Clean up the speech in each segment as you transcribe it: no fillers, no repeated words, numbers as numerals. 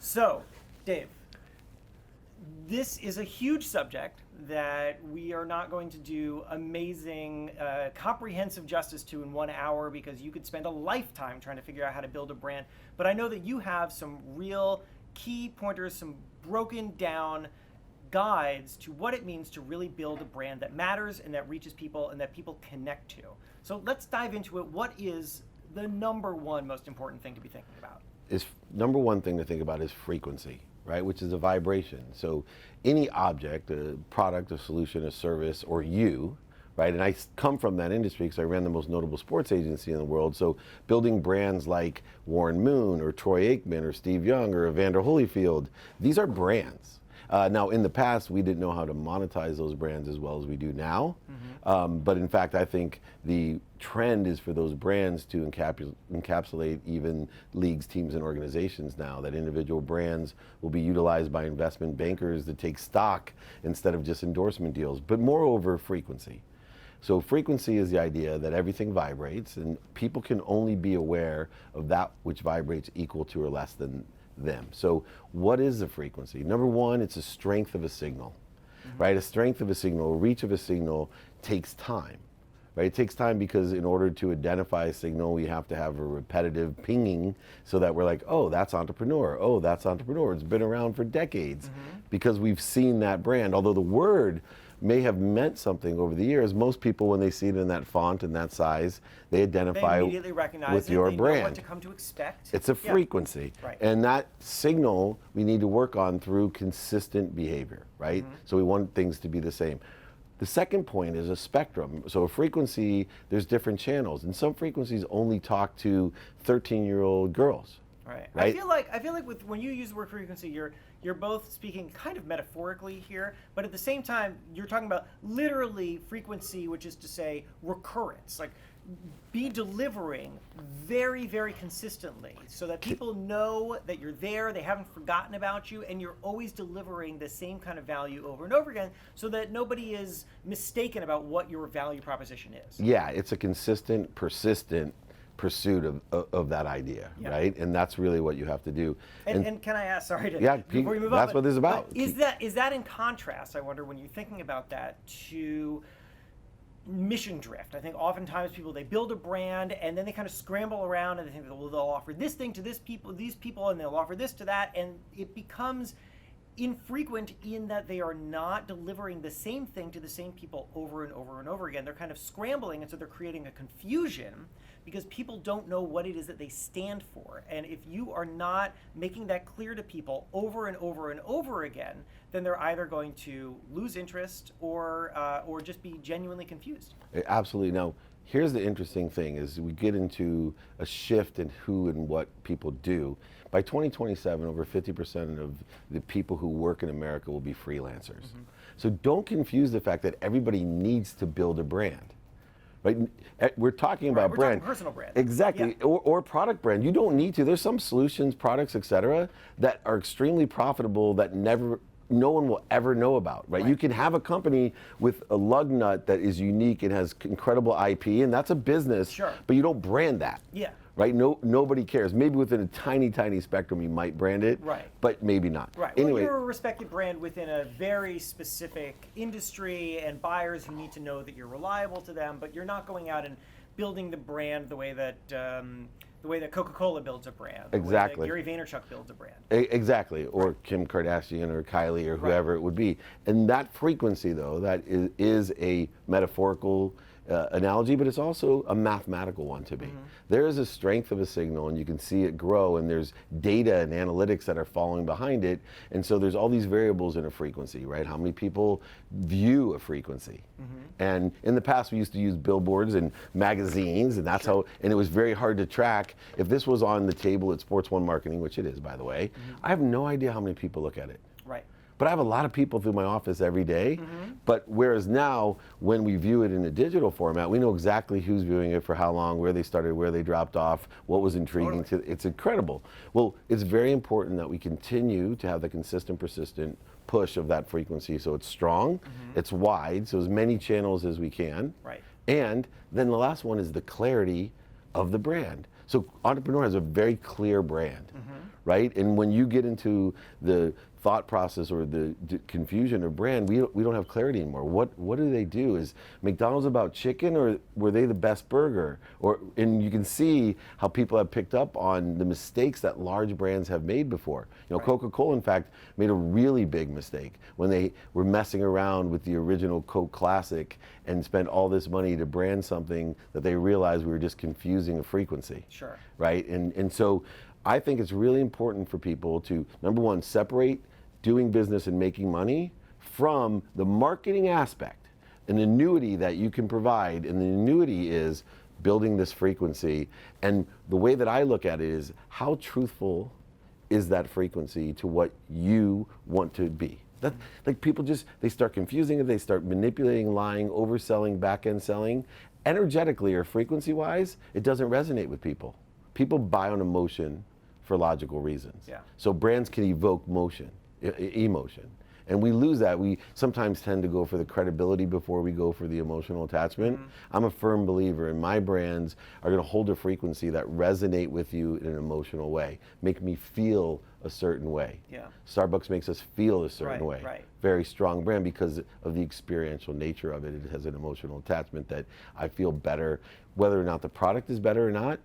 So, Dave, this is a huge subject that we are not going to do amazing, comprehensive justice to in 1 hour, because you could spend a lifetime trying to figure out how to build a brand. But I know that you have some real key pointers, some broken down guides to what it means to really build a brand that matters and that reaches people and that people connect to. So let's dive into it. What is the number one most important thing to be thinking about? Number one thing to think about is frequency, right? Which is a vibration. So any object, a product, a solution, a service, or you, right? And I come from that industry because I ran the most notable sports agency in the world. So building brands like Warren Moon or Troy Aikman or Steve Young or Evander Holyfield, these are brands. Now, in the past, we didn't know how to monetize those brands as well as we do now. But in fact, I think the trend is for those brands to encapsulate even leagues, teams, and organizations now, that individual brands will be utilized by investment bankers to take stock instead of just endorsement deals. But moreover, frequency. So frequency is the idea that everything vibrates, and people can only be aware of that which vibrates equal to or less than them. So what is the frequency? Number one, it's a strength of a signal, right? A strength of a signal, a reach of a signal takes time, right? It takes time because in order to identify a signal, we have to have a repetitive pinging so that we're like, oh, that's entrepreneur. Oh, that's entrepreneur. It's been around for decades because we've seen that brand. Although the word may have meant something over the years, most people, when they see it in that font and that size, they identify immediately recognize with it. your they brand. Know what to come to expect. It's a frequency. Right. And that signal we need to work on through consistent behavior, right? So we want things to be the same. The second point is a spectrum. So a frequency, there's different channels, and some frequencies only talk to 13-year-old girls. Right. Right? I feel like when you use the word frequency, you're both speaking kind of metaphorically here, but at the same time, you're talking about literally frequency, which is to say recurrence. Like, be delivering very, very consistently so that people know that you're there, they haven't forgotten about you, and you're always delivering the same kind of value over and over again so that nobody is mistaken about what your value proposition is. Yeah, it's a consistent, persistent pursuit of that idea, right? And that's really what you have to do. And can I ask, sorry to, before you move that's on, what this is about. Is that in contrast, I wonder, when you're thinking about that, to mission drift? I think oftentimes people, they build a brand and then they kind of scramble around and they think, well, they'll offer this thing to these people, and they'll offer this to that, and it becomes infrequent in that they are not delivering the same thing to the same people over and over and over again. They're kind of scrambling, and so they're creating a confusion because people don't know what it is that they stand for. And if you are not making that clear to people over and over and over again, then they're either going to lose interest or just be genuinely confused. Absolutely. Now, here's the interesting thing is we get into a shift in who and what people do. By 2027, over 50% of the people who work in America will be freelancers. So don't confuse the fact that everybody needs to build a brand. Right? We're talking about we're brand. talking personal brand. Exactly. Yeah. Or product brand. You don't need to. There's some solutions, products, etc., that are extremely profitable that no one will ever know about, right? You can have a company with a lug nut that is unique and has incredible IP, and that's a business, but you don't brand that. Yeah. Right? Nobody cares. Maybe within a tiny, tiny spectrum you might brand it, but maybe not. Right. Anyway, well, you're a respected brand within a very specific industry, and buyers who need to know that you're reliable to them, but you're not going out and building the brand the way that Coca-Cola builds a brand. Exactly. The way that Gary Vaynerchuk builds a brand. Exactly. Or Kim Kardashian or Kylie or whoever it would be. And that frequency, though, that is a metaphorical analogy, but it's also a mathematical one to me. There is a strength of a signal, and you can see it grow, and there's data and analytics that are following behind it, and so there's all these variables in a frequency, right? How many people view a frequency? And in the past, we used to use billboards and magazines, and that's how, and it was very hard to track. If this was on the table at Sports One Marketing, which it is, by the way, I have no idea how many people look at it. Right. But I have a lot of people through my office every day. But whereas now, when we view it in a digital format, we know exactly who's viewing it, for how long, where they started, where they dropped off, what was intriguing to. It's incredible. Well, it's very important that we continue to have the consistent, persistent push of that frequency, so it's strong, it's wide, so as many channels as we can. Right. And then the last one is the clarity of the brand. So Entrepreneur has a very clear brand, right? And when you get into the thought process or the confusion of brand, we don't have clarity anymore. What do they do? Is McDonald's about chicken, or were they the best burger? And you can see how people have picked up on the mistakes that large brands have made before. You know, Right. Coca-Cola, in fact, made a really big mistake when they were messing around with the original Coke Classic and spent all this money to brand something that they realized we were just confusing a frequency. Sure. Right? And so I think it's really important for people to, number one, separate doing business and making money from the marketing aspect, an annuity that you can provide. And the annuity is building this frequency. And the way that I look at it is, how truthful is that frequency to what you want to be? That, like, people just, they start confusing it, they start manipulating, lying, overselling, back-end selling. Energetically or frequency-wise, it doesn't resonate with people. People buy on emotion for logical reasons. Yeah. So brands can evoke motion, emotion. And we lose that. We sometimes tend to go for the credibility before we go for the emotional attachment. I'm a firm believer in my brands are going to hold a frequency that resonate with you in an emotional way, make me feel a certain way. Yeah. Starbucks makes us feel a certain way. Right. Very strong brand because of the experiential nature of it. It has an emotional attachment that I feel better. Whether or not the product is better or not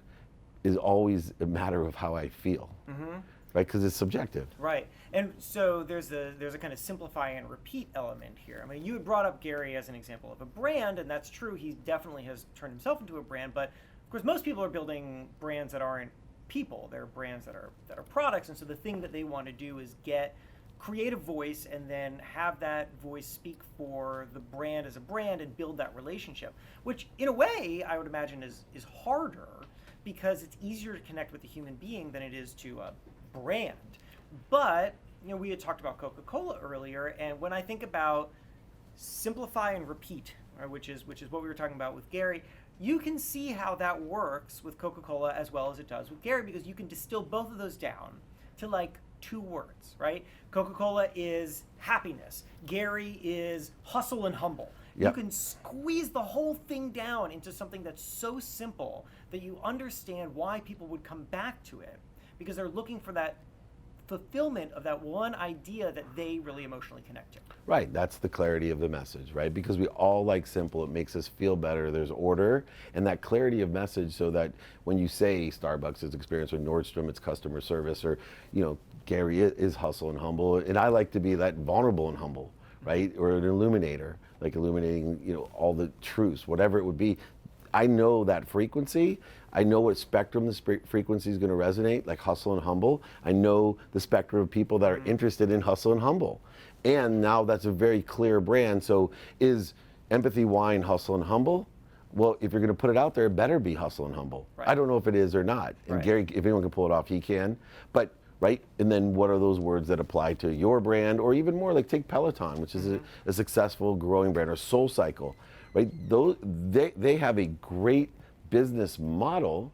is always a matter of how I feel. Right? Because it's subjective. Right. And so there's a kind of simplify and repeat element here. I mean, you had brought up Gary as an example of a brand, and that's true. He definitely has turned himself into a brand. But of course, most people are building brands that aren't people. They're brands that are products. And so the thing that they want to do is create a voice and then have that voice speak for the brand as a brand and build that relationship, which in a way I would imagine is harder because it's easier to connect with a human being than it is to a brand. But you know, we had talked about Coca-Cola earlier, and when I think about simplify and repeat, right, which is what we were talking about with Gary, you can see how that works with Coca-Cola as well as it does with Gary, because you can distill both of those down to like 2 words, right? Coca-Cola is happiness. Gary is hustle and humble. Yep. You can squeeze the whole thing down into something that's so simple that you understand why people would come back to it, because they're looking for that fulfillment of that one idea that they really emotionally connect to. Right, that's the clarity of the message, right? Because we all like simple, it makes us feel better, there's order, and that clarity of message so that when you say Starbucks is experience, or Nordstrom it's customer service, or you know, Gary is hustle and humble, and I like to be that vulnerable and humble, right? Or an illuminator, like illuminating, you know, all the truths, whatever it would be. I know that frequency. I know what spectrum the frequency is going to resonate, like hustle and humble. I know the spectrum of people that are interested in hustle and humble. And now that's a very clear brand. So is Empathy Wine hustle and humble? Well, if you're going to put it out there, it better be hustle and humble. Right. I don't know if it is or not. And Right. Gary, if anyone can pull it off, he can. But right? And then what are those words that apply to your brand, or even more, like take Peloton, which is a successful growing brand, or SoulCycle, right? Those, they have a great business model,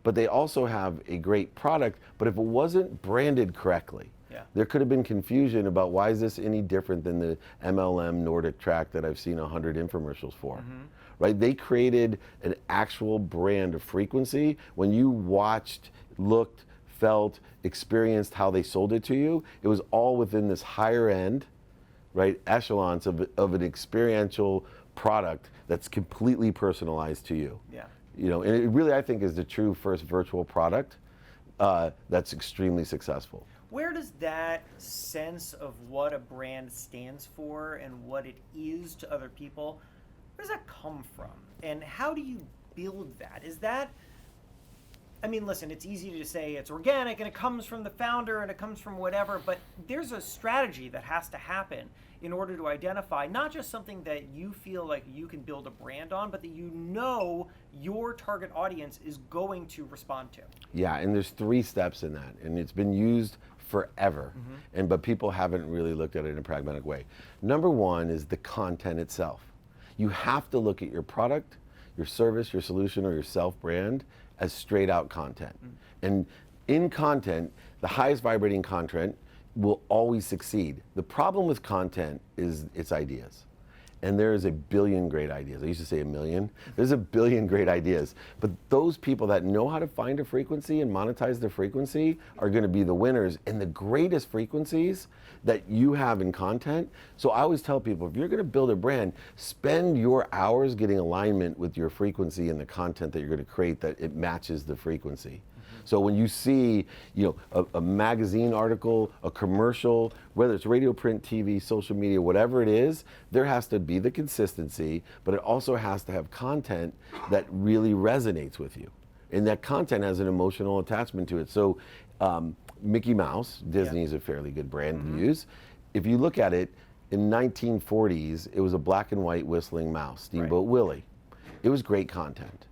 but they also have a great product. But if it wasn't branded correctly, there could have been confusion about why is this any different than the MLM Nordic track that I've seen 100 infomercials for, right? They created an actual brand of frequency. When you watched, looked, felt, experienced how they sold it to you, it was all within this higher end, right, echelons of an experiential product that's completely personalized to you. Yeah. You know, and it really, I think, is the true first virtual product that's extremely successful. Where does that sense of what a brand stands for and what it is to other people, where does that come from? And how do you build that? Is that, I mean, listen, it's easy to say it's organic and it comes from the founder and it comes from whatever, but there's a strategy that has to happen in order to identify not just something that you feel like you can build a brand on, but that you know your target audience is going to respond to. Yeah, and there's 3 steps in that, and it's been used forever, but people haven't really looked at it in a pragmatic way. Number 1 is the content itself. You have to look at your product, your service, your solution, or your self-brand as straight out content. And in content, the highest vibrating content will always succeed. The problem with content is its ideas. and there is a billion great ideas. I used to say a million. There's a billion great ideas. But those people that know how to find a frequency and monetize the frequency are going to be the winners, and the greatest frequencies that you have in content. So I always tell people, if you're going to build a brand, spend your hours getting alignment with your frequency and the content that you're going to create, that it matches the frequency. So when you see, a magazine article, a commercial, whether it's radio, print, TV, social media, whatever it is, there has to be the consistency, but it also has to have content that really resonates with you. And that content has an emotional attachment to it. So Mickey Mouse, Disney is a fairly good brand to use. If you look at it, in 1940s, it was a black and white whistling mouse, Steamboat Willie. It was great content.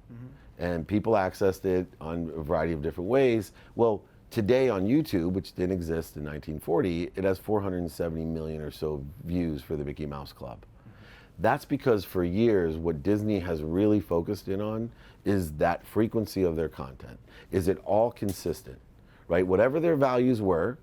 And people accessed it on a variety of different ways. Well, today on YouTube, which didn't exist in 1940, it has 470 million or so views for the Mickey Mouse Club. That's because for years, what Disney has really focused in on is that frequency of their content. Is it all consistent, right? Whatever their values were,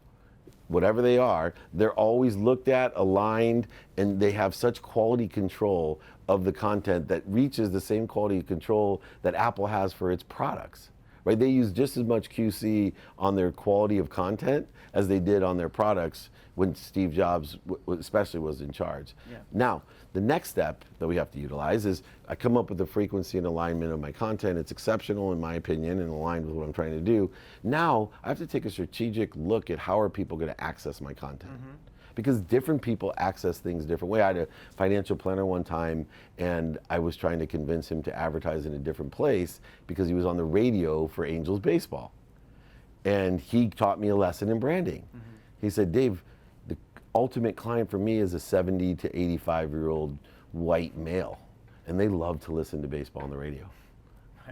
whatever they are, they're always looked at, aligned, and they have such quality control of the content that reaches the same quality control that Apple has for its products, right? They use just as much QC on their quality of content as they did on their products when Steve Jobs especially was in charge. Now, the next step that we have to utilize is I come up with the frequency and alignment of my content. It's exceptional in my opinion and aligned with what I'm trying to do. Now, I have to take a strategic look at how are people going to access my content. Because different people access things different way. I had a financial planner one time, and I was trying to convince him to advertise in a different place because he was on the radio for Angels baseball. And he taught me a lesson in branding. He said, Dave, the ultimate client for me is a 70 to 85-year-old white male, and they love to listen to baseball on the radio.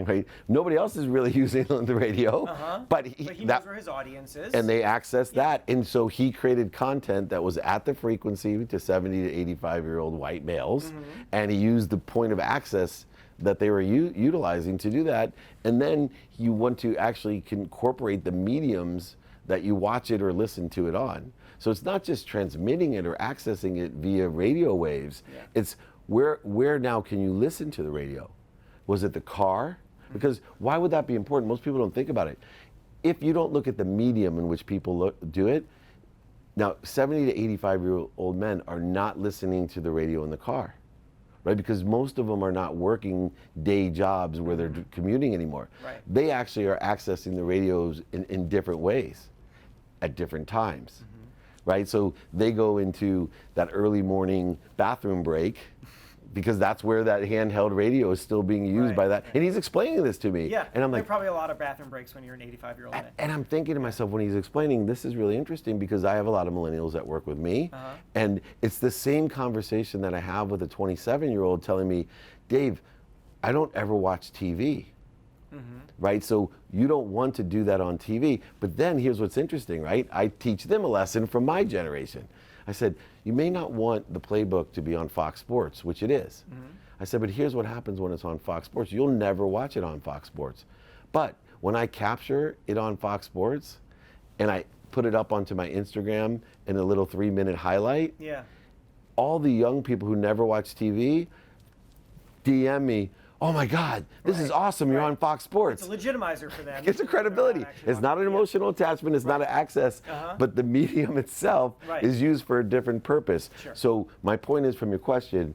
Right? Nobody else is really using it on the radio, but he knows where his audience is. And they access that. And so he created content that was at the frequency to 70 to 85-year-old white males, and he used the point of access that they were utilizing to do that. And then you want to actually incorporate the mediums that you watch it or listen to it on. So it's not just transmitting it or accessing it via radio waves. It's where now can you listen to the radio? Was it the car? Because why would that be important? Most people don't think about it. If you don't look at the medium in which people do it, now 70 to 85-year-old men are not listening to the radio in the car, right? Because most of them are not working day jobs where they're commuting anymore. They actually are accessing the radios in different ways at different times, right? So they go into that early morning bathroom break, because that's where that handheld radio is still being used by that. And he's explaining this to me. And I'm like, there are probably a lot of bathroom breaks when you're an 85-year-old man. And I'm thinking to myself when he's explaining, this is really interesting because I have a lot of millennials that work with me. And it's the same conversation that I have with a 27-year-old telling me, Dave, I don't ever watch TV. Right? So you don't want to do that on TV. But then here's what's interesting, right? I teach them a lesson from my generation. I said, you may not want the playbook to be on Fox Sports, which it is. I said, but here's what happens when it's on Fox Sports. You'll never watch it on Fox Sports. But when I capture it on Fox Sports and I put it up onto my Instagram in a little 3-minute highlight, all the young people who never watch TV DM me, oh my God, this is awesome, you're on Fox Sports. It's a legitimizer for them. It's a credibility. It's not an emotional attachment, it's not an access, but the medium itself is used for a different purpose. So my point is, from your question,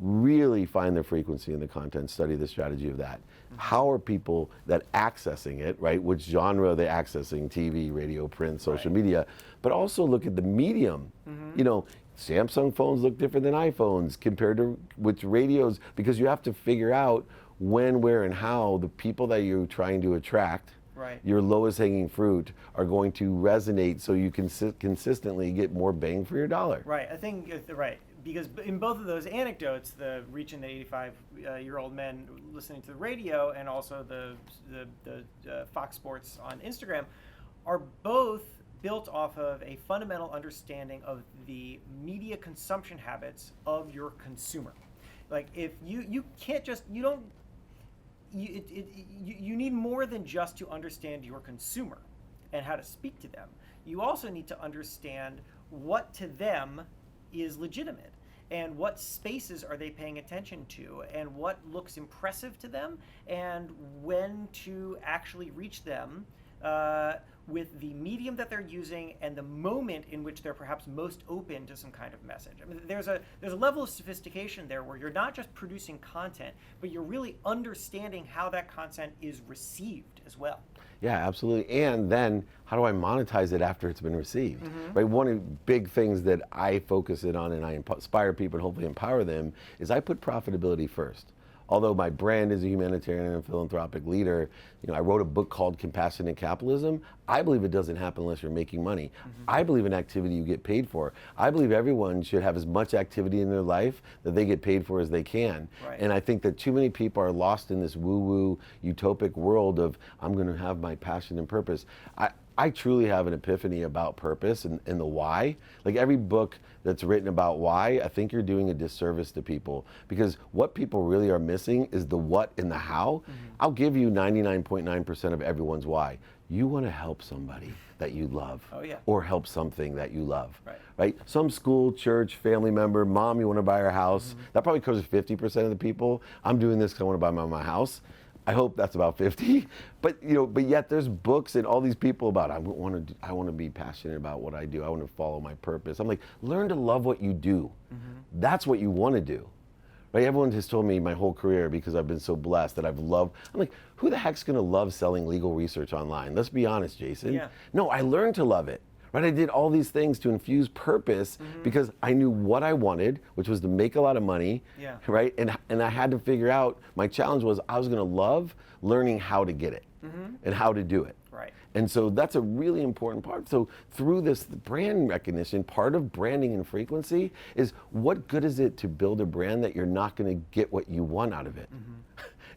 really find the frequency in the content, study the strategy of that. How are people that accessing it, right? Which genre are they accessing? TV, radio, print, social media, but also look at the medium. Samsung phones look different than iPhones compared to which radios, because you have to figure out when, where, and how the people that you're trying to attract, your lowest hanging fruit, are going to resonate so you can consistently get more bang for your dollar. I think, because in both of those anecdotes, the reaching the 85-year-old men listening to the radio and also the Fox Sports on Instagram are both built off of a fundamental understanding of the media consumption habits of your consumer. Like, if you can't just, you need more than just to understand your consumer and how to speak to them. You also need to understand what to them is legitimate. and what spaces are they paying attention to, and what looks impressive to them, and when to actually reach them with the medium that they're using and the moment in which they're perhaps most open to some kind of message. I mean, there's a level of sophistication there where you're not just producing content, but you're really understanding how that content is received as well. Yeah, absolutely. And then how do I monetize it after it's been received? Right. One of the big things that I focus in on and I inspire people and hopefully empower them is I put profitability first. Although my brand is a humanitarian and philanthropic leader, I wrote a book called Compassionate Capitalism. I believe it doesn't happen unless you're making money. I believe in activity you get paid for. I believe everyone should have as much activity in their life that they get paid for as they can. Right. And I think that too many people are lost in this woo-woo utopic world of I'm going to have my passion and purpose. I truly have an epiphany about purpose and the why. Like every book that's written about why, I think you're doing a disservice to people, because what people really are missing is the what and the how. I'll give you 99.9% of everyone's why. You want to help somebody that you love, or help something that you love, right? Some school, church, family member, mom, you want to buy her house. That probably covers 50% of the people. I'm doing this because I want to buy my house. I hope that's about 50, but yet there's books and all these people about I want to be passionate about what I do. I want to follow my purpose. I'm like, learn to love what you do. That's what you want to do, right? Everyone has told me my whole career, because I've been so blessed, that I've loved. I'm like, who the heck's going to love selling legal research online? Let's be honest, Jason. Yeah. No, I learned to love it. Right, I did all these things to infuse purpose because I knew what I wanted, which was to make a lot of money, right? And I had to figure out, my challenge was I was going to love learning how to get it and how to do it. Right. And so that's a really important part. So through this brand recognition, part of branding and frequency is, what good is it to build a brand that you're not going to get what you want out of it?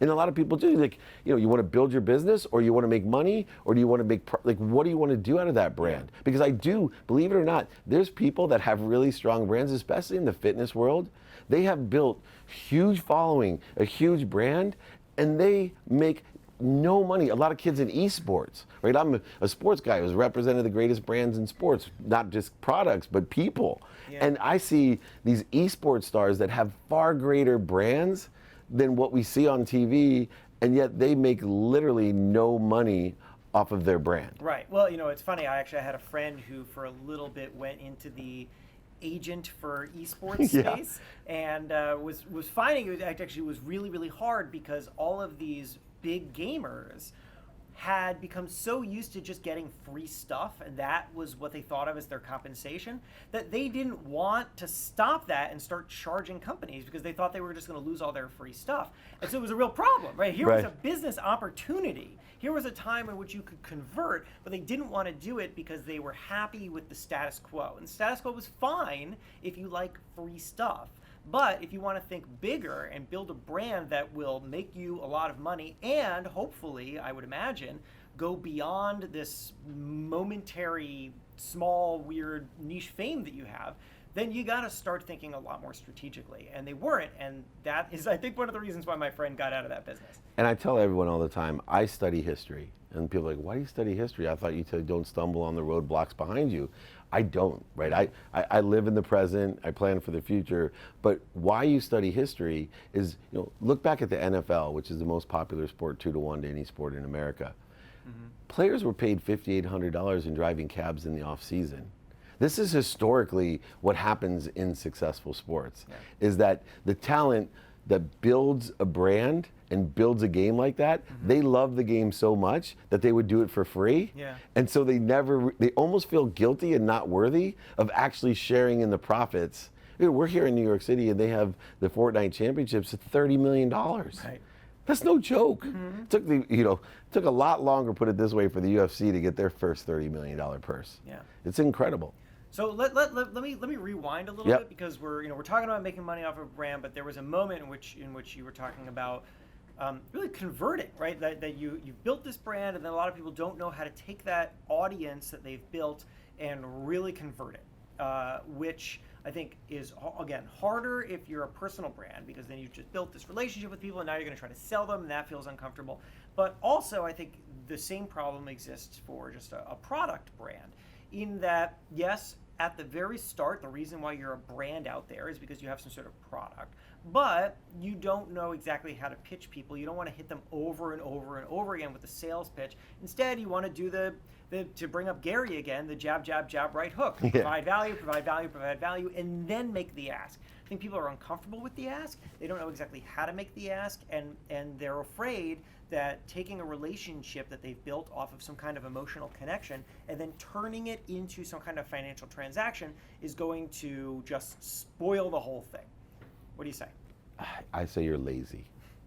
And a lot of people do, like, you want to build your business, or you want to make money, or do you want to make, what do you want to do out of that brand? Because I do, believe it or not, there's people that have really strong brands, especially in the fitness world. They have built huge following, a huge brand, and they make no money. A lot of kids in esports, right? I'm a sports guy who's represented the greatest brands in sports, not just products, but people. And I see these esports stars that have far greater brands than what we see on TV, and yet they make literally no money off of their brand. Right. Well, it's funny. I had a friend who for a little bit went into the agent for esports space, and was finding it actually was really, really hard, because all of these big gamers had become so used to just getting free stuff, and that was what they thought of as their compensation, that they didn't want to stop that and start charging companies, because they thought they were just going to lose all their free stuff. And so it was a real problem, right? Here was a business opportunity. Here was a time in which you could convert, but they didn't want to do it because they were happy with the status quo. And the status quo was fine if you like free stuff. But if you want to think bigger and build a brand that will make you a lot of money, and hopefully, I would imagine, go beyond this momentary, small, weird niche fame that you have, then you got to start thinking a lot more strategically. And they weren't. And that is, I think, one of the reasons why my friend got out of that business. And I tell everyone all the time, I study history. And people are like, why do you study history? I thought you said don't stumble on the roadblocks behind you. I don't, right? I live in the present, I plan for the future, but why you study history is, look back at the NFL, which is the most popular sport, 2-to-1 to any sport in America. Players were paid $5,800 in driving cabs in the off season. This is historically what happens in successful sports, is that the talent that builds a brand and builds a game like that, they love the game so much that they would do it for free. And so they almost feel guilty and not worthy of actually sharing in the profits. We're here in New York City, and they have the Fortnite championships at $30 million. Right. That's no joke. Took a lot longer, put it this way, for the UFC to get their first $30 million purse. It's incredible. So let me rewind a little bit, because we're talking about making money off of a brand, but there was a moment in which you were talking about really converting, right? That you built this brand, and then a lot of people don't know how to take that audience that they've built and really convert it, which I think is, again, harder if you're a personal brand, because then you've just built this relationship with people, and now you're going to try to sell them, and that feels uncomfortable. But also, I think the same problem exists for just a product brand, in that, yes, at the very start, the reason why you're a brand out there is because you have some sort of product, but you don't know exactly how to pitch people. You don't want to hit them over and over and over again with the sales pitch. Instead, you want to do to bring up Gary again, the jab, jab, jab, right hook. Yeah. Provide value, provide value, provide value, and then make the ask. I think people are uncomfortable with the ask. They don't know exactly how to make the ask, and they're afraid that taking a relationship that they've built off of some kind of emotional connection and then turning it into some kind of financial transaction is going to just spoil the whole thing. What do you say? I say you're lazy,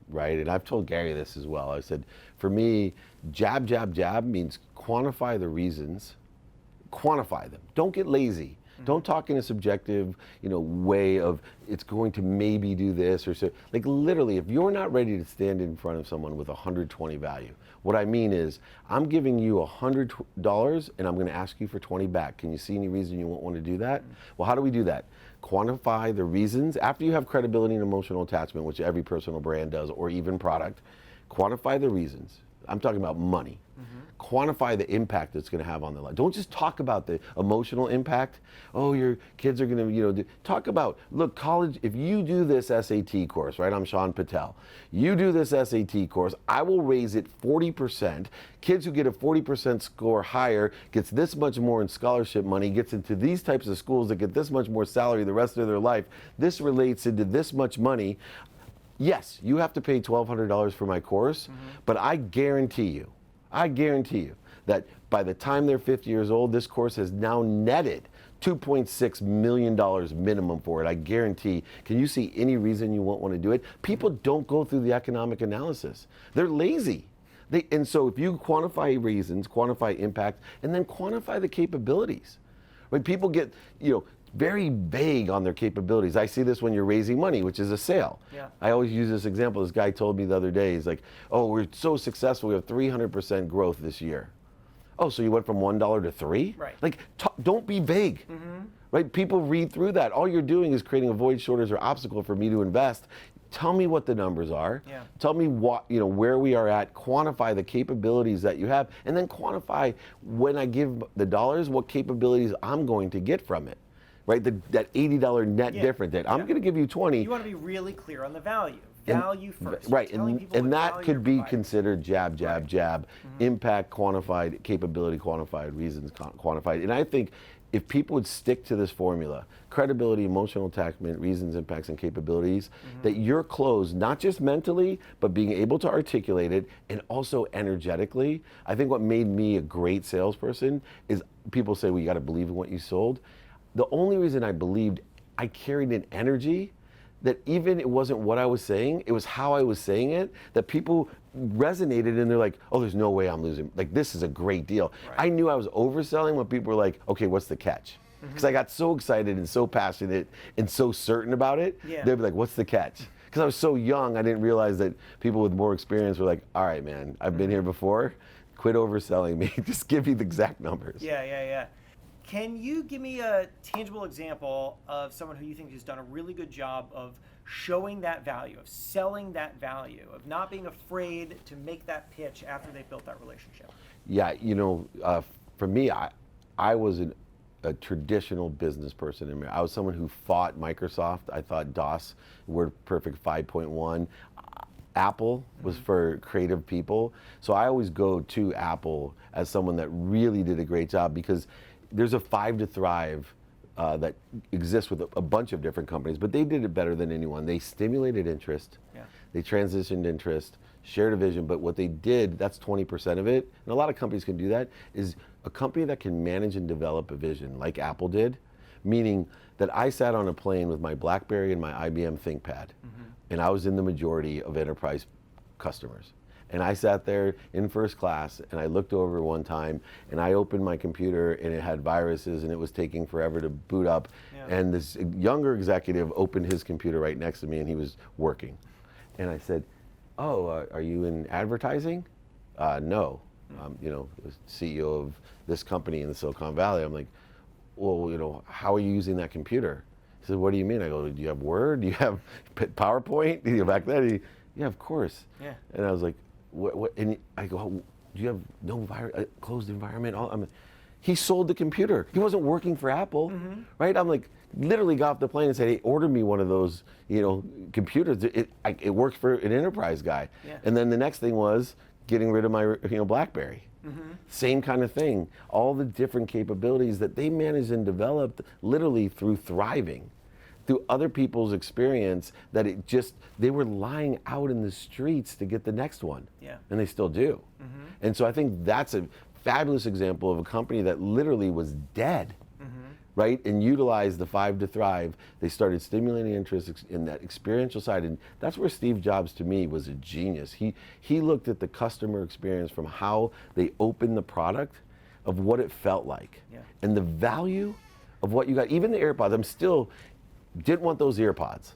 right? And I've told Gary this as well. I said, for me, jab, jab, jab means quantify the reasons, quantify them. Don't get lazy. Don't talk in a subjective, way of it's going to maybe do this or so. Like literally, if you're not ready to stand in front of someone with 120 value, what I mean is I'm giving you $100 and I'm going to ask you for 20 back. Can you see any reason you won't want to do that? Well, how do we do that? Quantify the reasons. After you have credibility and emotional attachment, which every personal brand does, or even product, quantify the reasons. I'm talking about money. Quantify the impact it's going to have on their life. Don't just talk about the emotional impact. Oh, your kids are going to, talk about, look, college, if you do this SAT course, right? I'm Sean Patel. You do this SAT course, I will raise it 40%. Kids who get a 40% score higher gets this much more in scholarship money, gets into these types of schools that get this much more salary the rest of their life. This relates into this much money. Yes, you have to pay $1,200 for my course, but I guarantee you that by the time they're 50 years old, this course has now netted $2.6 million minimum for it. I guarantee. Can you see any reason you won't want to do it? People don't go through the economic analysis. They're lazy. And so if you quantify reasons, quantify impact, and then quantify the capabilities, right? People get, very vague on their capabilities. I see this when you're raising money, which is a sale. Yeah. I always use this example. This guy told me the other day, he's like, oh, we're so successful, we have 300% growth this year. Oh, so you went from $1 to 3? Right. Like, don't be vague. Right? People read through that. All you're doing is creating a void, shortage, or obstacle for me to invest. Tell me what the numbers are. Yeah. Tell me what, where we are at. Quantify the capabilities that you have, and then quantify when I give the dollars, what capabilities I'm going to get from it. Right, that $80 net difference. That I'm going to give you 20. You want to be really clear on the value. Value first. Right, Telling people and what that value could you're be providing. considered jab, jab, jab. Impact quantified, capability quantified, reasons quantified. And I think if people would stick to this formula, credibility, emotional attachment, reasons, impacts, and capabilities, that you're closed, not just mentally, but being able to articulate it and also energetically. I think what made me a great salesperson is people say, well, you got to believe in what you sold. The only reason I believed, I carried an energy that even it wasn't what I was saying, it was how I was saying it, that people resonated and they're like, oh, there's no way I'm losing. Like, this is a great deal. Right. I knew I was overselling when people were like, okay, what's the catch? Because I got so excited and so passionate and so certain about it, they'd be like, what's the catch? Because I was so young, I didn't realize that people with more experience were like, all right, man, I've been here before. Quit overselling me. Just give me the exact numbers. Yeah. Can you give me a tangible example of someone who you think has done a really good job of showing that value, of selling that value, of not being afraid to make that pitch after they've built that relationship? Yeah, for me, I was a traditional business person. I was someone who fought Microsoft. I thought DOS, WordPerfect 5.1. Apple was for creative people. So I always go to Apple as someone that really did a great job, because there's a 5 to Thrive that exists with a bunch of different companies, but they did it better than anyone. They stimulated interest, they transitioned interest, shared a vision, but what they did, that's 20% of it, and a lot of companies can do that, is a company that can manage and develop a vision like Apple did, meaning that I sat on a plane with my BlackBerry and my IBM ThinkPad, and I was in the majority of enterprise customers. And I sat there in first class and I looked over one time and I opened my computer and it had viruses and it was taking forever to boot up. And this younger executive opened his computer right next to me and he was working. And I said, oh, are you in advertising? No. The CEO of this company in the Silicon Valley. I'm like, well, how are you using that computer? He said, what do you mean? I go, do you have Word? Do you have PowerPoint? Back then, yeah, of course. Yeah. And I was like, what? And I go, do you have no closed environment? He sold the computer. He wasn't working for Apple, right? I'm like, literally got off the plane and said, hey, order me one of those, computers. It works for an enterprise guy. Yeah. And then the next thing was getting rid of my, BlackBerry. Same kind of thing. All the different capabilities that they managed and developed literally through thriving, through other people's experience, that they were lying out in the streets to get the next one. Yeah. And they still do. And so I think that's a fabulous example of a company that literally was dead, right? And utilized the 5 to Thrive. They started stimulating interest in that experiential side. And that's where Steve Jobs, to me, was a genius. He looked at the customer experience from how they opened the product, of what it felt like. Yeah. And the value of what you got. Even the AirPods, didn't want those AirPods.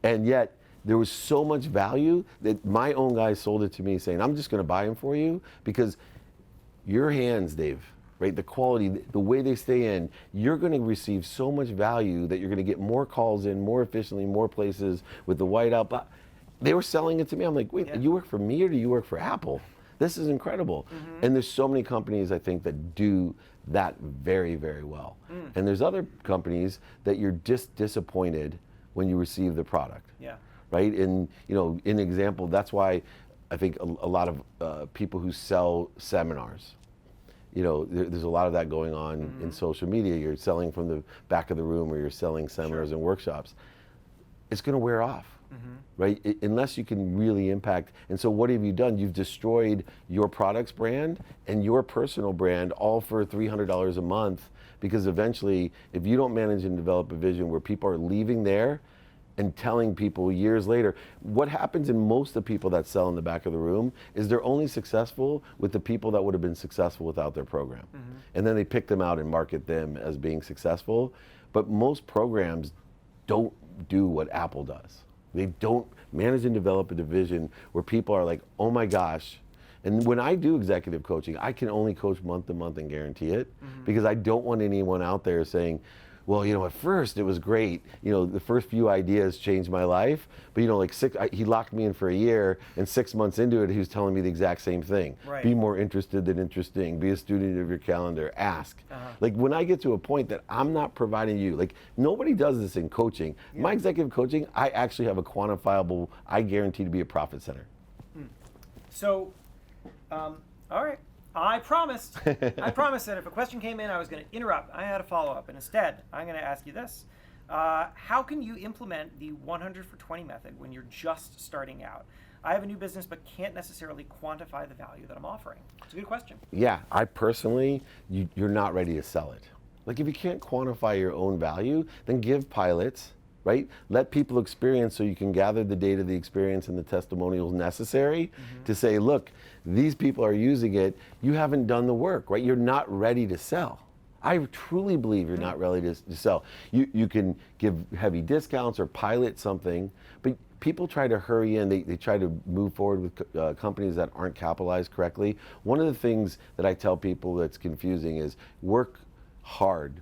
And yet, there was so much value that my own guy sold it to me saying, I'm just gonna buy them for you because your hands, Dave, right? The quality, the way they stay in, you're gonna receive so much value that you're gonna get more calls in more efficiently, more places with the whiteout. They were selling it to me. I'm like, wait, you work for me or do you work for Apple? This is incredible. And there's so many companies, I think, that do that very, very well. And there's other companies that you're just disappointed when you receive the product. Yeah. Right? And, in example, that's why I think a lot of people who sell seminars, there's a lot of that going on in social media. You're selling from the back of the room, or you're selling seminars and workshops. It's going to wear off, right? Unless you can really impact. And so what have you done? You've destroyed your product's brand and your personal brand, all for $300 a month, because eventually, if you don't manage and develop a vision where people are leaving there and telling people years later, what happens in most of the people that sell in the back of the room is they're only successful with the people that would have been successful without their program. And then they pick them out and market them as being successful. But most programs don't do what Apple does. They don't manage and develop a division where people are like, oh my gosh. And when I do executive coaching, I can only coach month to month and guarantee it, because I don't want anyone out there saying, well, at first it was great. The first few ideas changed my life, but he locked me in for a year, and 6 months into it, he was telling me the exact same thing. Right. Be more interested than interesting. Be a student of your calendar. Ask. Like, when I get to a point that I'm not providing you, like, nobody does this in coaching. My executive coaching, I actually have a quantifiable, I guarantee to be a profit center. So, all right. I promised that if a question came in, I was going to interrupt. I had a follow-up, and instead, I'm going to ask you this. How can you implement the 100 for 20 method when you're just starting out? I have a new business, but can't necessarily quantify the value that I'm offering. It's a good question. Yeah, I personally, you're not ready to sell it. Like, if you can't quantify your own value, then give pilots, right? Let people experience so you can gather the data, the experience, and the testimonials necessary to say, look, these people are using it. You haven't done the work, right? You're not ready to sell. I truly believe you're not ready to sell. You can give heavy discounts or pilot something, but people try to hurry in. They try to move forward with companies that aren't capitalized correctly. One of the things that I tell people that's confusing is work hard,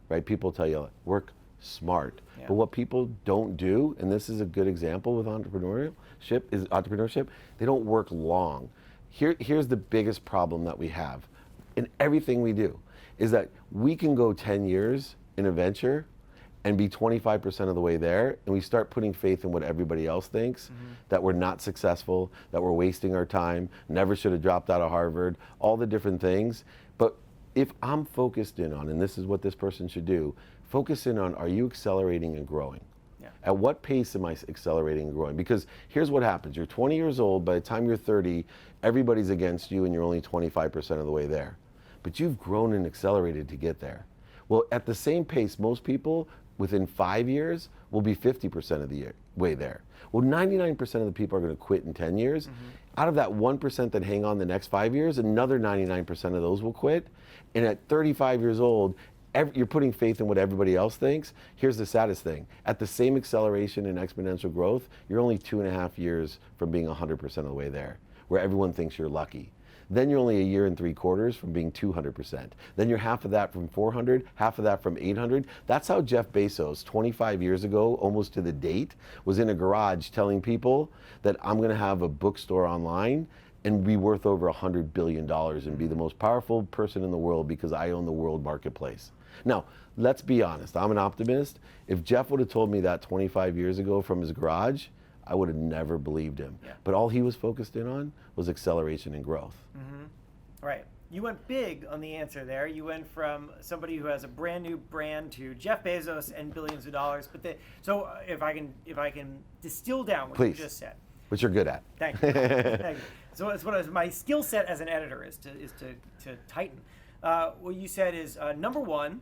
right? People tell you work smart. Yeah. But what people don't do, and this is a good example with entrepreneurship, they don't work long. Here's the biggest problem that we have in everything we do, is that we can go 10 years in a venture and be 25% of the way there, and we start putting faith in what everybody else thinks, that we're not successful, that we're wasting our time, never should have dropped out of Harvard, all the different things. But if I'm focused in on, and this is what this person should do, focus in on, are you accelerating and growing? Yeah. At what pace am I accelerating and growing? Because here's what happens. You're 20 years old, by the time you're 30, everybody's against you and you're only 25% of the way there. But you've grown and accelerated to get there. Well, at the same pace, most people within 5 years will be 50% of the way there. Well, 99% of the people are going to quit in 10 years. Out of that 1% that hang on the next 5 years, another 99% of those will quit. And at 35 years old, you're putting faith in what everybody else thinks. Here's the saddest thing. At the same acceleration and exponential growth, you're only 2.5 years from being 100% of the way there, where everyone thinks you're lucky. Then you're only 1 year and 3/4 from being 200%. Then you're half of that from 400, half of that from 800. That's how Jeff Bezos, 25 years ago, almost to the date, was in a garage telling people that I'm gonna have a bookstore online, and be worth over $100 billion and be the most powerful person in the world because I own the world marketplace. Now, let's be honest, I'm an optimist. If Jeff would have told me that 25 years ago from his garage, I would have never believed him. Yeah. But all he was focused in on was acceleration and growth. Right. You went big on the answer there. You went from somebody who has a brand new brand to Jeff Bezos and billions of dollars. So if I can distill down what Please. you just said. Which you're good at. Thank you. Thank you. So it's my skill set as an editor is to tighten. What you said is number one,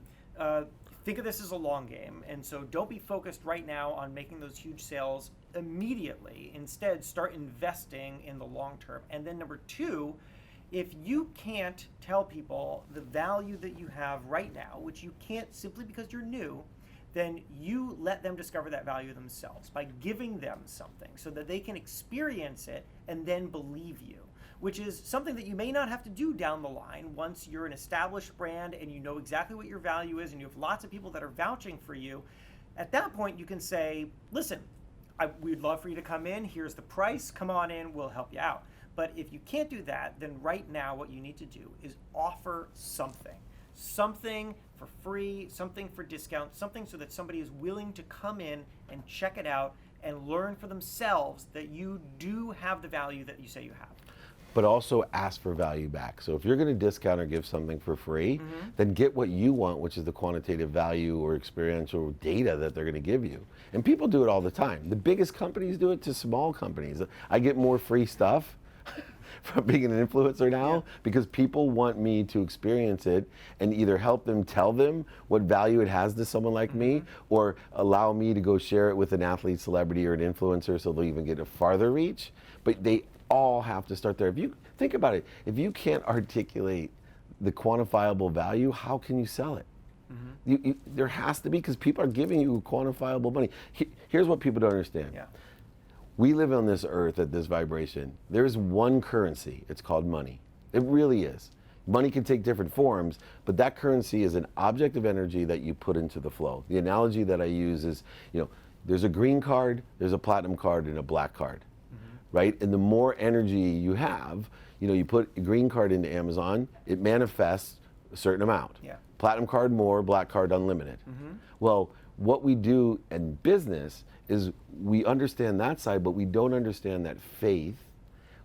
think of this as a long game, and so don't be focused right now on making those huge sales immediately. Instead, start investing in the long term. And then number two, if you can't tell people the value that you have right now, which you can't simply because you're new, then you let them discover that value themselves by giving them something so that they can experience it and then believe you, which is something that you may not have to do down the line once you're an established brand and you know exactly what your value is and you have lots of people that are vouching for you. At that point, you can say, listen, we'd love for you to come in. Here's the price. Come on in. We'll help you out. But if you can't do that, then right now what you need to do is offer something. Something for free, something for discount, something so that somebody is willing to come in and check it out and learn for themselves that you do have the value that you say you have. But also ask for value back. So if you're going to discount or give something for free, then get what you want, which is the quantitative value or experiential data that they're going to give you. And people do it all the time. The biggest companies do it to small companies. I get more free stuff from being an influencer now because people want me to experience it and either help them tell them what value it has to someone like me or allow me to go share it with an athlete, celebrity, or an influencer so they'll even get a farther reach. But they all have to start there. If you think about it, if you can't articulate the quantifiable value, how can you sell it? There has to be, because people are giving you quantifiable money. Here's what people don't understand. We live on this earth at this vibration. There's one currency. It's called money. It really is. Money can take different forms, but that currency is an object of energy that you put into the flow. The analogy that I use is, there's a green card, there's a platinum card, and a black card, right? And the more energy you have, you put a green card into Amazon, it manifests a certain amount. Platinum card more, black card unlimited. Well, what we do in business is we understand that side, but we don't understand that faith,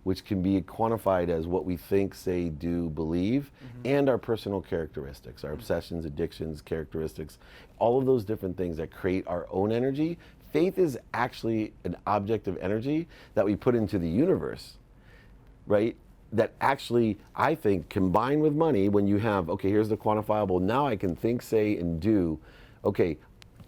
which can be quantified as what we think, say, do, believe, and our personal characteristics, our obsessions, addictions, characteristics, all of those different things that create our own energy. Faith is actually an object of energy that we put into the universe, right? That actually, I think, combined with money, when you have, okay, here's the quantifiable, now I can think, say, and do, okay,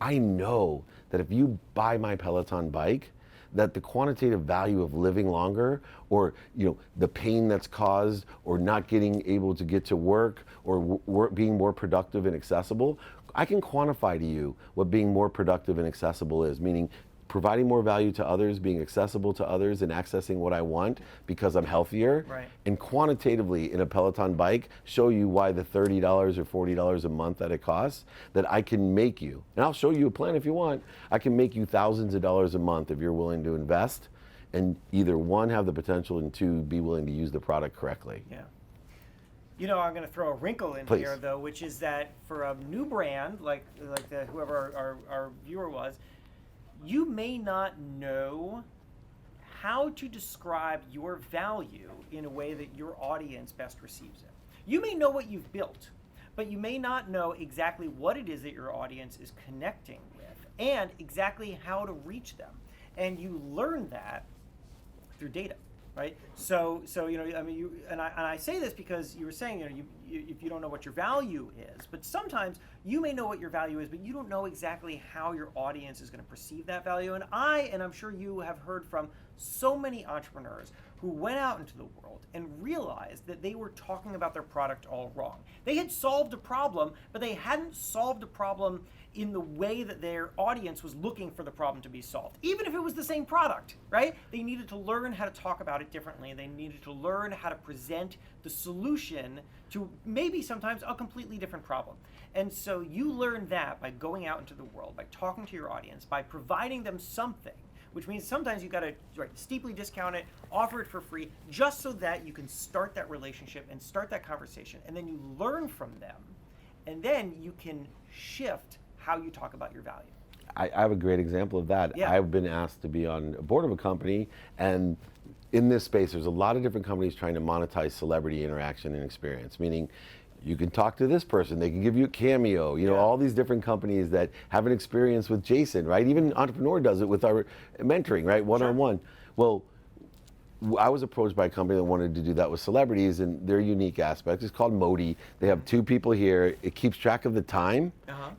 I know that if you buy my Peloton bike, that the quantitative value of living longer, or the pain that's caused, or not getting able to get to work, or being more productive and accessible, I can quantify to you what being more productive and accessible is, meaning providing more value to others, being accessible to others, and accessing what I want because I'm healthier. And quantitatively in a Peloton bike, show you why the $30 or $40 a month that it costs, that I can make you, and I'll show you a plan if you want, I can make you thousands of dollars a month if you're willing to invest and either one, have the potential, and two, be willing to use the product correctly. I'm going to throw a wrinkle in here, though, which is that for a new brand, like whoever our viewer was, you may not know how to describe your value in a way that your audience best receives it. You may know what you've built, but you may not know exactly what it is that your audience is connecting with and exactly how to reach them. And you learn that through data, right? So I say this because you were saying, if you don't know what your value is, but sometimes you may know what your value is, but you don't know exactly how your audience is going to perceive that value. And I'm sure you have heard from so many entrepreneurs who went out into the world and realized that they were talking about their product all wrong. They had solved a problem, but they hadn't solved a problem in the way that their audience was looking for the problem to be solved. Even if it was the same product, right? They needed to learn how to talk about it differently. They needed to learn how to present the solution to maybe sometimes a completely different problem. And so you learn that by going out into the world, by talking to your audience, by providing them something, which means sometimes you've got to steeply discount it, offer it for free, just so that you can start that relationship and start that conversation. And then you learn from them, and then you can shift how you talk about your value. I have a great example of that. Yeah. I've been asked to be on a board of a company, and in this space, there's a lot of different companies trying to monetize celebrity interaction and experience, meaning you can talk to this person, they can give you a cameo, you know, all these different companies that have an experience with Jason, right? Even Entrepreneur does it with our mentoring, right? One-on-one. Well, I was approached by a company that wanted to do that with celebrities, and their unique aspect is called Modi. They have 2 people here. It keeps track of the time,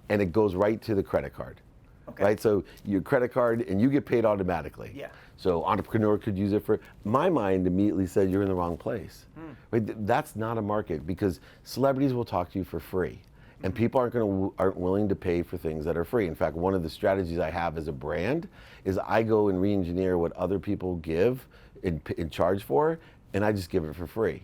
and it goes right to the credit card. Okay. Right, so your credit card, and you get paid automatically. Yeah. So Entrepreneur could use it for. My mind immediately said you're in the wrong place. Right? That's not a market, because celebrities will talk to you for free, and people aren't willing to pay for things that are free. In fact, one of the strategies I have as a brand is I go and re-engineer what other people give and charge for, and I just give it for free.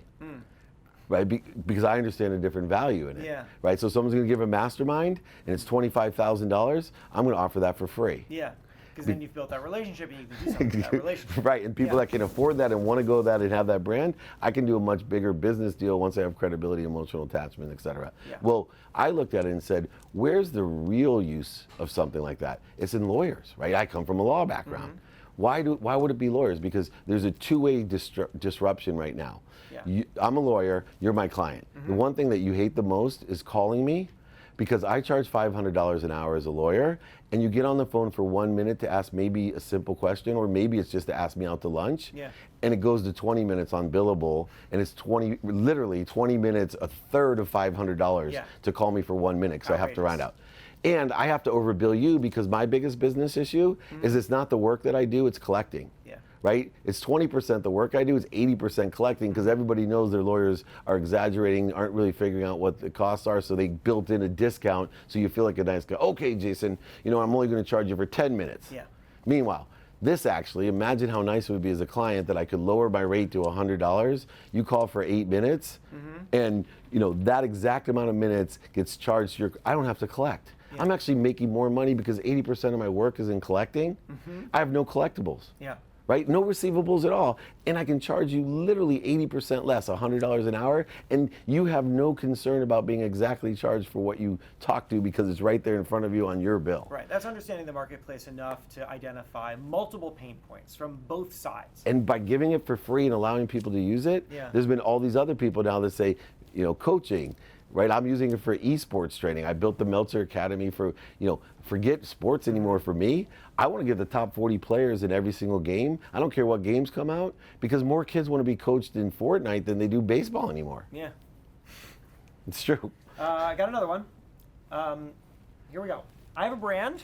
Right, because I understand a different value in it. Yeah. Right, so someone's going to give a mastermind and it's $25,000. I'm going to offer that for free. Yeah, because then you've built that relationship and you can do something with that relationship. Right, and people that can afford that and want to go that and have that brand, I can do a much bigger business deal once I have credibility, emotional attachment, et cetera. Yeah. Well, I looked at it and said, where's the real use of something like that? It's in lawyers, right? I come from a law background. Why would it be lawyers? Because there's a two-way disruption right now. Yeah. I'm a lawyer, you're my client. The one thing that you hate the most is calling me, because I charge $500 an hour as a lawyer, and you get on the phone for 1 minute to ask maybe a simple question, or maybe it's just to ask me out to lunch, and it goes to 20 minutes on billable, and it's literally 20 minutes, a third of $500 to call me for 1 minute, because I have to round out. And I have to overbill you, because my biggest business issue is it's not the work that I do, it's collecting. Right? It's 20% the work I do, it's 80% collecting, because everybody knows their lawyers are exaggerating, aren't really figuring out what the costs are, so they built in a discount, so you feel like a nice guy. Okay, Jason, you know, I'm only going to charge you for 10 minutes. Meanwhile, this actually, imagine how nice it would be as a client that I could lower my rate to $100. You call for 8 minutes, and you know that exact amount of minutes gets charged to your. I don't have to collect. I'm actually making more money because 80% of my work is in collecting. I have no collectibles. Right? No receivables at all. And I can charge you literally 80% less, $100 an hour, and you have no concern about being exactly charged for what you talk to, because it's right there in front of you on your bill. Right. That's understanding the marketplace enough to identify multiple pain points from both sides. And by giving it for free and allowing people to use it, there's been all these other people now that say, you know, coaching. Right, I'm using it for esports training. I built the Meltzer Academy for, you know, forget sports anymore for me. I want to get the top 40 players in every single game. I don't care what games come out, because more kids want to be coached in Fortnite than they do baseball anymore. Yeah. It's true. I got another one. Here we go. I have a brand.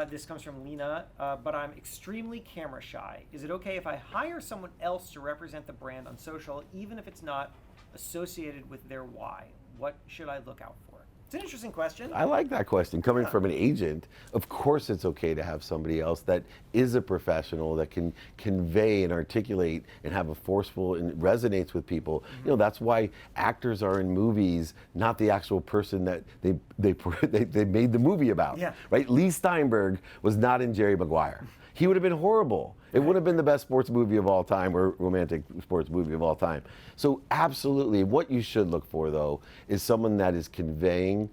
This comes from Lena, but I'm extremely camera shy. Is it okay if I hire someone else to represent the brand on social, even if it's not associated with their why? What should I look out for? It's an interesting question. I like that question. Coming from an agent, of course it's okay to have somebody else that is a professional, that can convey and articulate and have a forceful and resonates with people. You know, that's why actors are in movies, not the actual person that they made the movie about. Right? Leigh Steinberg was not in Jerry Maguire. He would have been horrible. It would have been the best sports movie of all time, or romantic sports movie of all time. So absolutely, what you should look for, though, is someone that is conveying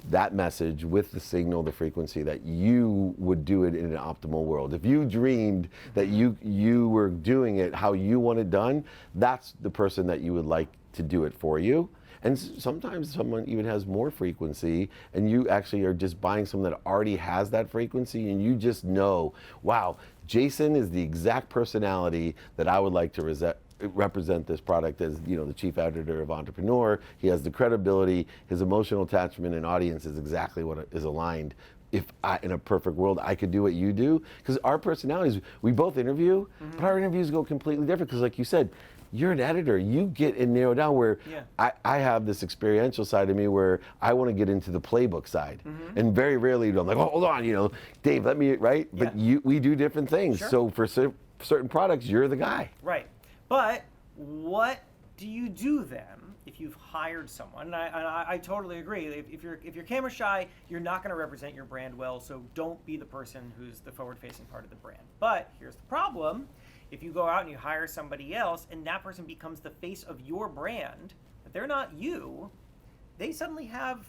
that message with the signal, the frequency that you would do it in an optimal world. If you dreamed that you were doing it how you want it done, that's the person that you would like to do it for you. And sometimes someone even has more frequency, and you actually are just buying someone that already has that frequency, and you just know, wow, Jason is the exact personality that I would like to represent this product as, you know, the chief editor of Entrepreneur. He has the credibility, his emotional attachment and audience is exactly what is aligned. If in a perfect world, I could do what you do, because our personalities, we both interview, but our interviews go completely different, because like you said, you're an editor, you get and narrow down, where I have this experiential side of me where I want to get into the playbook side. And very rarely I'm like, oh, hold on, you know, Dave, let me, right? But we do different things. So for certain products, you're the guy. Right. But what do you do then if you've hired someone, and I totally agree. If you're camera shy, you're not going to represent your brand well. So don't be the person who's the forward-facing part of the brand. But here's the problem: if you go out and you hire somebody else, and that person becomes the face of your brand, but they're not you, they suddenly have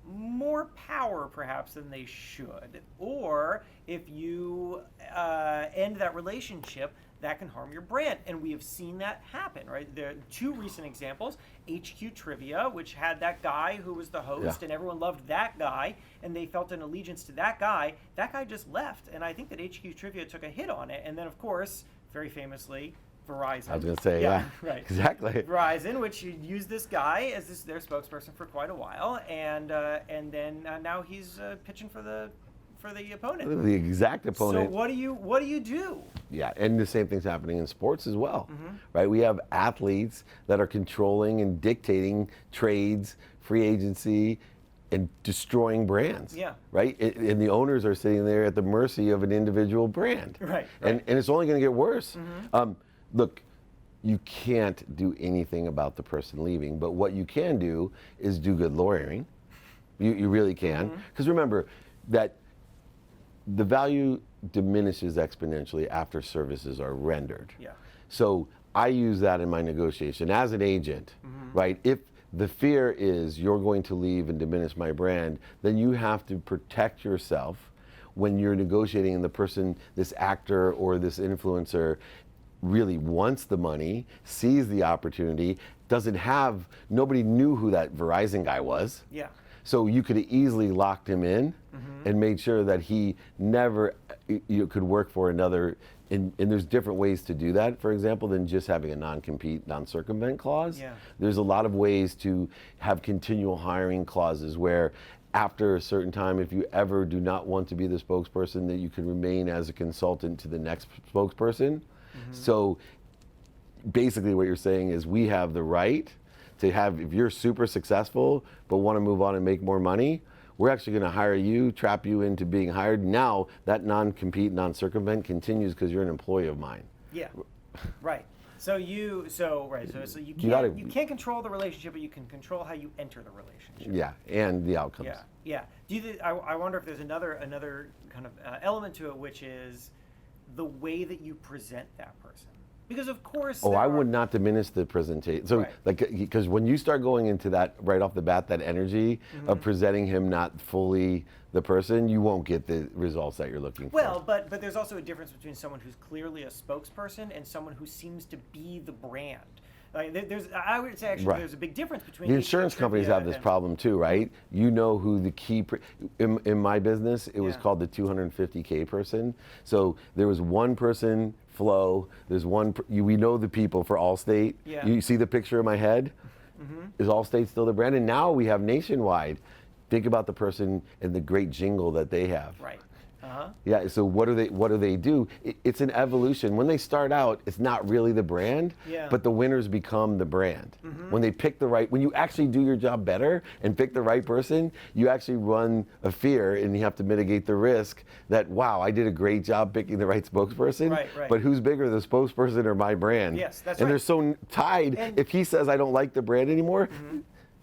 more power perhaps than they should. Or if you end that relationship, that can harm your brand. And we have seen that happen, right? There are two recent examples. HQ Trivia, which had that guy who was the host, and everyone loved that guy, and they felt an allegiance to that guy. That guy just left, and I think that HQ Trivia took a hit on it. And then, of course, very famously, Verizon. I was going to say, yeah, right. Exactly. Verizon, which used this guy as their spokesperson for quite a while, and then now he's pitching for the opponent. The exact opponent. So what do you do? Yeah, and the same thing's happening in sports as well, right? We have athletes that are controlling and dictating trades, free agency, and destroying brands. Yeah. Right? And the owners are sitting there at the mercy of an individual brand. Right. And it's only going to get worse. Look, you can't do anything about the person leaving, but what you can do is do good lawyering. You really can. Because remember that the value diminishes exponentially after services are rendered. Yeah. So I use that in my negotiation as an agent, right? If the fear is you're going to leave and diminish my brand, then you have to protect yourself when you're negotiating and the person, this actor or this influencer, really wants the money, sees the opportunity, nobody knew who that Verizon guy was. Yeah. So you could have easily locked him in and made sure that he never could work for another. And there's different ways to do that, for example, than just having a non-compete, non-circumvent clause. Yeah. There's a lot of ways to have continual hiring clauses where after a certain time, if you ever do not want to be the spokesperson, that you can remain as a consultant to the next spokesperson. So basically what you're saying is we have the right to have, if you're super successful but want to move on and make more money, we're actually going to hire you, trap you into being hired. Now that non-compete, non-circumvent continues because you're an employee of mine. Yeah, right. So you can't control the relationship, but you can control how you enter the relationship. Yeah, and the outcomes. Yeah. I wonder if there's another kind of element to it, which is the way that you present that person. Because of course. I would not diminish the presentation. So, because when you start going into that right off the bat, that energy of presenting him not fully the person, you won't get the results that you're looking for. Well, but there's also a difference between someone who's clearly a spokesperson and someone who seems to be the brand. Like I would say actually there's a big difference between the insurance companies have this problem too, right? You know who the key in my business, it was called the 250K person. So there was one person, Flo. There's one. We know the people for Allstate. Yeah. You see the picture in my head. Is Allstate still the brand? And now we have Nationwide. Think about the person and the great jingle that they have. Right. Yeah, so what do they do? It's an evolution. When they start out, it's not really the brand, but the winners become the brand. When they pick when you actually do your job better and pick the right person, you actually run a fear and you have to mitigate the risk that, wow, I did a great job picking the right spokesperson, right. But who's bigger, the spokesperson or my brand? Yes, that's and right. they're so tied. And if he says, I don't like the brand anymore,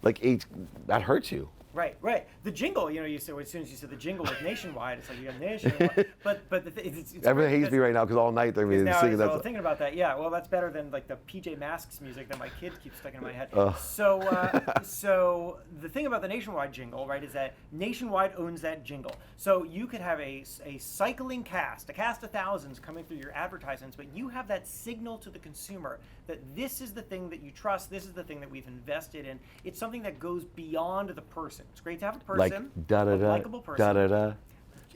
that hurts you. Right. The jingle, you said as soon as you said the jingle with Nationwide, it's like you got Nationwide. but it's everyone hates me right now because all night they're singing that. I was thinking about that. Yeah, well, that's better than like the PJ Masks music that my kid keeps sticking in my head. So the thing about the Nationwide jingle, right, is that Nationwide owns that jingle. So you could have a cycling cast, a cast of thousands coming through your advertisements, but you have that signal to the consumer that this is the thing that you trust. This is the thing that we've invested in. It's something that goes beyond the person. It's great to have a person, a likable person.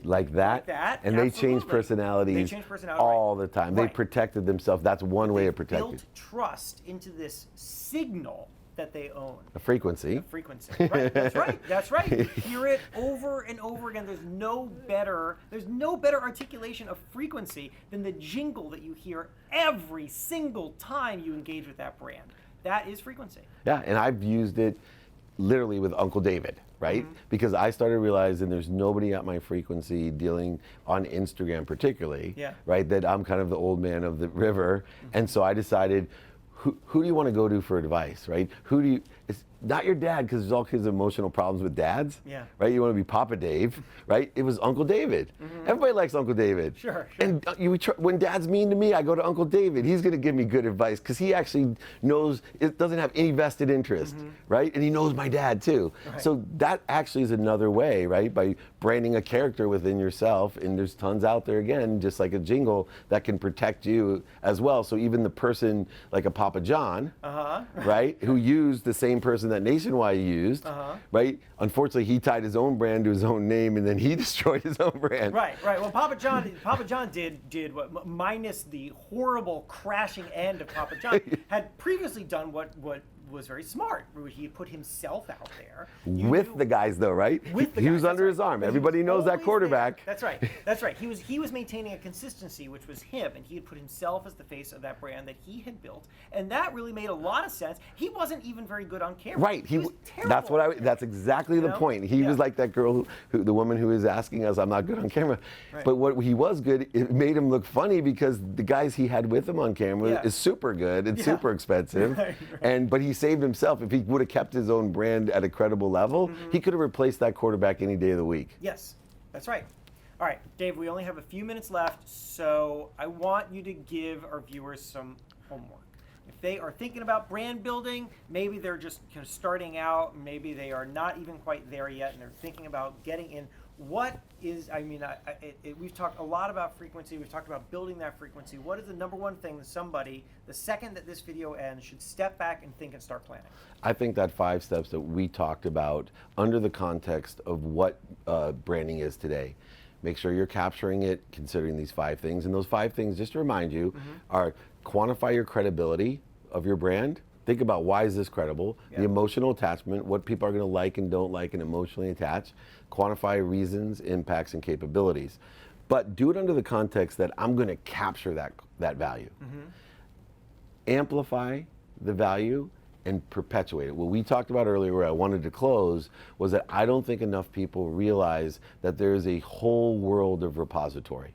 Like that. And they change personalities all the time. They protected themselves. That's one way of protecting. Built trust into this signal that they own. A frequency. Right. That's right. Hear it over and over again. There's no better articulation of frequency than the jingle that you hear every single time you engage with that brand. That is frequency. Yeah, and I've used it literally with Uncle David, right? Because I started realizing there's nobody at my frequency dealing on Instagram particularly, right? That I'm kind of the old man of the river. And so I decided, who do you want to go to for advice, right? It's not your dad, because there's all kinds of emotional problems with dads, Yeah. right? You want to be Papa Dave, right? It was Uncle David. Everybody likes Uncle David. Sure. And when dad's mean to me, I go to Uncle David. He's going to give me good advice, because he actually knows, it doesn't have any vested interest, right? And he knows my dad too. Right. So that actually is another way, right? By branding a character within yourself, and there's tons out there, again, just like a jingle, that can protect you as well. So even the person like a Papa John, right, who used the same person that Nationwide used, right? Unfortunately, he tied his own brand to his own name, and then he destroyed his own brand. Right. Well, Papa John did what, minus the horrible crashing end of Papa John, had previously done what was very smart. He put himself out there. With the guys, though, right? With the he guys, was under his arm. Everybody knows that quarterback. There. That's right. He was maintaining a consistency, which was him, and he had put himself as the face of that brand that he had built, and that really made a lot of sense. He wasn't even very good on camera. Right. He was terrible. That's exactly the point. He was like that girl, the woman who was asking us, "I'm not good on camera," but what he was good, it made him look funny, because the guys he had with him on camera is super good and super expensive, but he saved himself. If he would have kept his own brand at a credible level, he could have replaced that quarterback any day of the week. Yes, that's right. All right, Dave, we only have a few minutes left, so I want you to give our viewers some homework. If they are thinking about brand building, maybe they're just kind of starting out, maybe they are not even quite there yet, and they're thinking about getting in. What is, we've talked a lot about frequency, we've talked about building that frequency. What is the number one thing that somebody, the second that this video ends, should step back and think and start planning? I think that 5 steps that we talked about under the context of what branding is today. Make sure you're capturing it, considering these 5 things. And those 5 things, just to remind you, are quantify your credibility of your brand. Think about, why is this credible? The emotional attachment, what people are going to like and don't like and emotionally attach. Quantify reasons, impacts, and capabilities. But do it under the context that I'm going to capture that value. Amplify the value and perpetuate it. What we talked about earlier, where I wanted to close, was that I don't think enough people realize that there's a whole world of repository.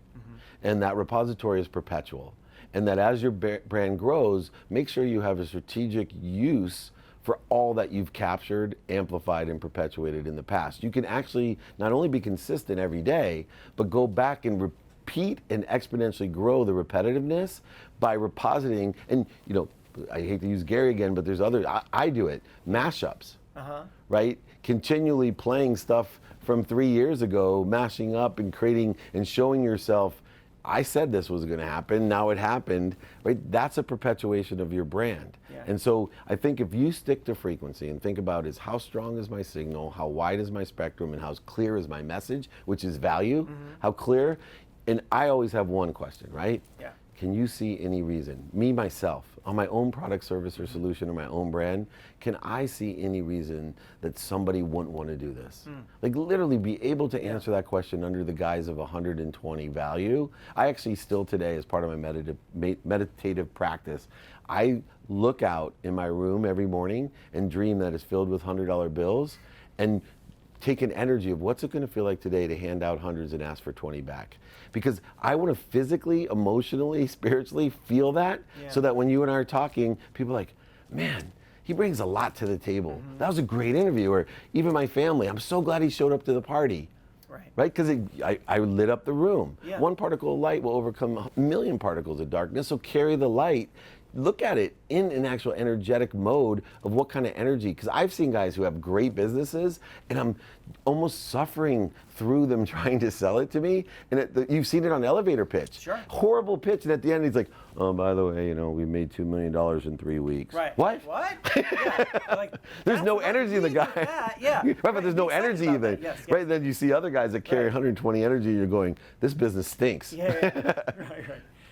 And that repository is perpetual. And that as your brand grows, make sure you have a strategic use for all that you've captured, amplified, and perpetuated in the past. You can actually not only be consistent every day, but go back and repeat and exponentially grow the repetitiveness by repositing. And I hate to use Gary again, but there's others. I do it. Mashups, right? Continually playing stuff from 3 years ago, mashing up and creating and showing yourself, I said this was going to happen, now it happened, right? That's a perpetuation of your brand. And so I think if you stick to frequency and think about is how strong is my signal, how wide is my spectrum, and how clear is my message, which is value, how clear, and I always have one question, right? Can you see any reason, me, myself, on my own product, service, or solution, or my own brand, can I see any reason that somebody wouldn't want to do this? Like literally be able to answer that question under the guise of 120 value. I actually still today, as part of my meditative practice, I look out in my room every morning and dream that it's filled with $100 bills, and take an energy of what's it going to feel like today to hand out hundreds and ask for 20 back. Because I want to physically, emotionally, spiritually feel that, so that when you and I are talking, people are like, man, he brings a lot to the table. That was a great interview. Or even my family, I'm so glad he showed up to the party. Right? Because I lit up the room. One particle of light will overcome a million particles of darkness, so carry the light. Look at it in an actual energetic mode of what kind of energy, because I've seen guys who have great businesses and I'm almost suffering through them trying to sell it to me. And you've seen it on elevator pitch. Horrible pitch, and at the end he's like, oh, by the way, we made $2 million in 3 weeks. What? There's no energy in the guy. Right, but there's no energy even. Right, then you see other guys that carry 120 energy, you're going, this business stinks.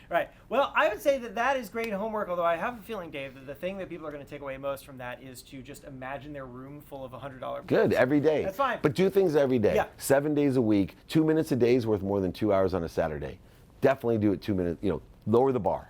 Right. Well, I would say that is great homework, although I have a feeling, Dave, that the thing that people are going to take away most from that is to just imagine their room full of $100 bills. Good, every day. That's fine. But do things every day. 7 days a week, 2 minutes a day is worth more than 2 hours on a Saturday. Definitely do it 2 minutes, lower the bar.